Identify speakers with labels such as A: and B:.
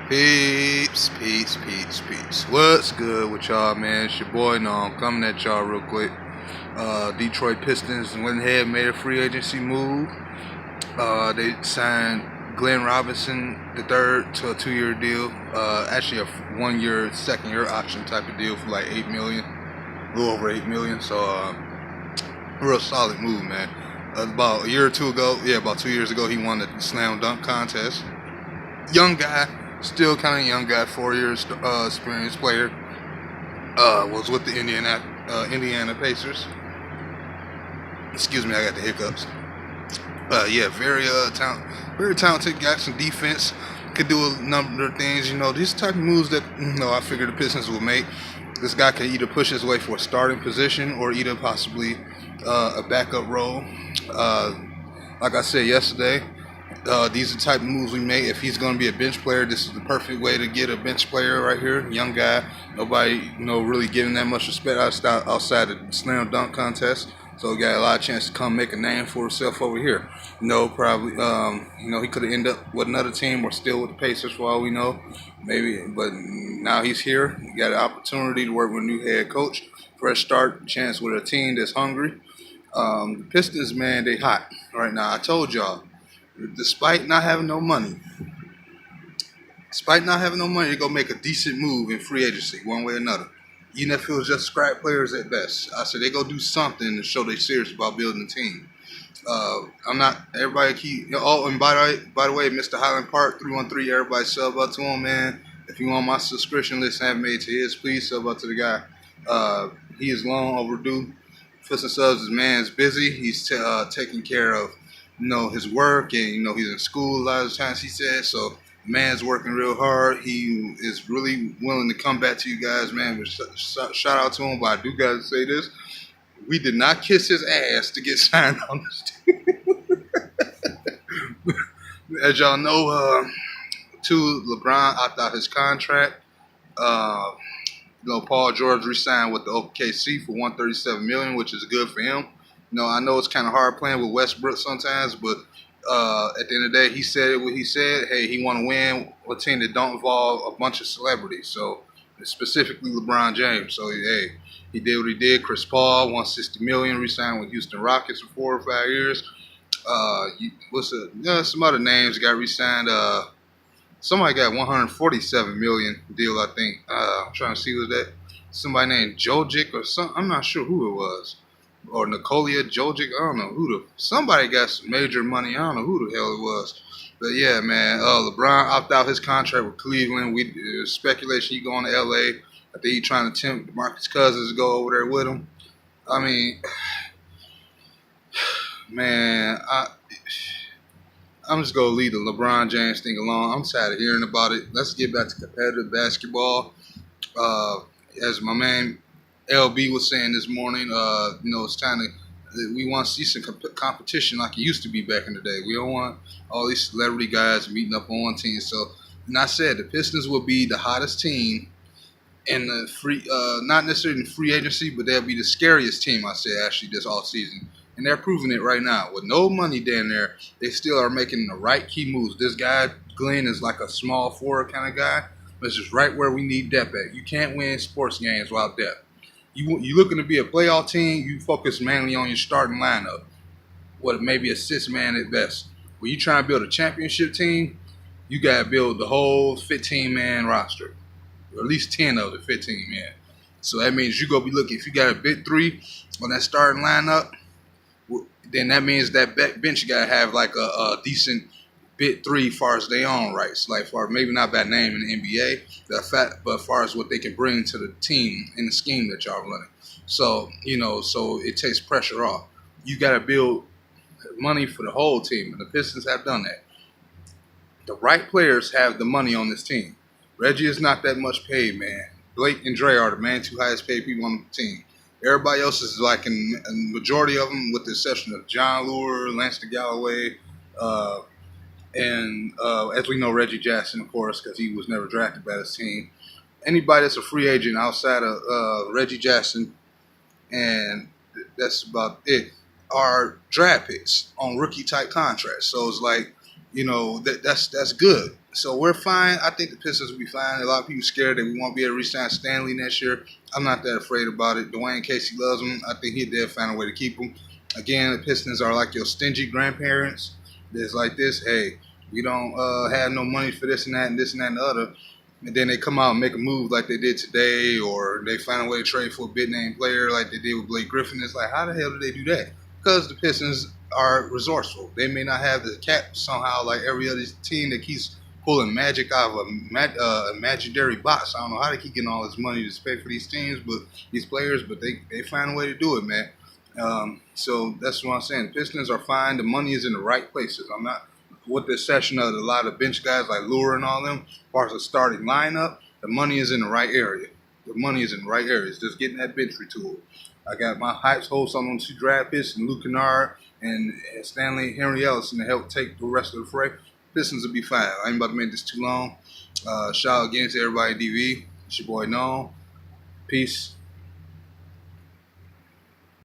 A: Peeps. What's good with y'all, man? It's your boy I'm coming at y'all real quick. Detroit Pistons went ahead and made a free agency move. They signed Glen Robinson III to a 2-year deal. Actually a 1-year, second-year option type of deal for like $8 million, a little over $8 million. So real solid move, man. About a year or two ago, about 2 years ago, he won the slam dunk contest. Young guy, still kind of young guy, 4 years experienced player. Was with the Indiana Pacers. Excuse me, I got the hiccups. Very talented. Got some defense. Could do a number of things. These type of moves that I figured the Pistons would make. This guy could either push his way for a starting position or either possibly a backup role. Like I said yesterday, these are the type of moves we make. If he's going to be a bench player, this is the perfect way to get a bench player right here. Young guy, nobody, really giving that much respect outside the slam dunk contest. So he got a lot of chance to come make a name for himself over here. Probably, he could have ended up with another team or still with the Pacers for all we know. Maybe, but now he's here. He got an opportunity to work with a new head coach. Fresh start, chance with a team that's hungry. The Pistons, man, they hot right now. I told y'all. Despite not having no money, they're going to make a decent move in free agency, one way or another. Even if it was just scrap players at best. I said they go do something to show they're serious about building a team. I'm not, everybody keep, and by the way, Mr. Highland Park 313, everybody sub up to him, man. If you want my subscription list haven't made to his, please sub up to the guy. He is long overdue. Fisting subs, his man's busy. He's taking care of his work, and he's in school a lot of times, he says. So man's working real hard. He is really willing to come back to you guys, man. Shout out to him, but I do gotta say this: we did not kiss his ass to get signed on this team. As y'all know, LeBron opted out his contract. Paul George re-signed with the OKC for $137 million, which is good for him. I know it's kind of hard playing with Westbrook sometimes, but at the end of the day, he said what he said. Hey, he want to win a team that don't involve a bunch of celebrities. So specifically LeBron James. So hey, he did what he did. Chris Paul, $160 million, re-signed with Houston Rockets for 4 or 5 years. Some other names got re-signed. Somebody got $147 million deal, I think. I'm trying to see who's that. Somebody named Jojic or something. I'm not sure who it was. Or Nikola Jojic. I don't know somebody got some major money. I don't know who the hell it was. But yeah, man, LeBron opted out his contract with Cleveland. Speculation he going to LA. I think he trying to tempt DeMarcus Cousins to go over there with him. I mean, man, I'm just going to leave the LeBron James thing alone. I'm tired of hearing about it. Let's get back to competitive basketball. As my man LB was saying this morning, it's time we want to see some competition like it used to be back in the day. We don't want all these celebrity guys meeting up on one team. So, and I said the Pistons will be the hottest team in the free, not necessarily in free agency, but they'll be the scariest team, I said, actually, this all season. And they're proving it right now. With no money down there, they still are making the right key moves. This guy, Glen, is like a small forward kind of guy. But it's just right where we need depth at. You can't win sports games without depth. You looking to be a playoff team, you focus mainly on your starting lineup. Maybe a 6-man at best. When you try to build a championship team, you got to build the whole 15-man roster. Or at least 10 of the 15-man. So that means you're going to be looking, if you got a big 3 on that starting lineup, then that means that bench you got to have like a decent big 3 as far as their own rights. Like maybe not by name in the NBA, but as far as what they can bring to the team in the scheme that y'all running. So, so it takes pressure off. You got to build money for the whole team, and the Pistons have done that. The right players have the money on this team. Reggie is not that much paid, man. Blake and Dre are the 2 highest paid people on the team. Everybody else is like, in majority of them, with the exception of John Lure, Lance Galloway, and as we know, Reggie Jackson, of course, because he was never drafted by his team. Anybody that's a free agent outside of Reggie Jackson, and that's about it, are draft picks on rookie-type contracts. So it's like, that's good. So we're fine. I think the Pistons will be fine. A lot of people scared that we won't be able to re-sign Stanley next year. I'm not that afraid about it. Dwayne Casey loves him. I think he'll find a way to keep him. Again, the Pistons are like your stingy grandparents. It's like this. Hey, we don't have no money for this and that and this and that and the other. And then they come out and make a move like they did today, or they find a way to trade for a big name player like they did with Blake Griffin. It's like, how the hell did they do that? Because the Pistons are resourceful. They may not have the cap somehow like every other team that keeps pulling magic out of a imaginary box. I don't know how they keep getting all this money to pay for these teams, but these players, but they find a way to do it, man. So that's what I'm saying. The Pistons are fine. The money is in the right places. I'm not, with the exception of a lot of bench guys like Lure and all them, as far as the starting lineup, the money is in the right area. The money is in the right areas. Just getting that bench retooled. I got my hypes hold some on 2 draft picks and Luke Kennard and Stanley Henry Ellison to help take the rest of the fray. Pistons will be fine. I ain't about to make this too long. Shout out again to everybody, DV. It's your boy, Noel. Peace.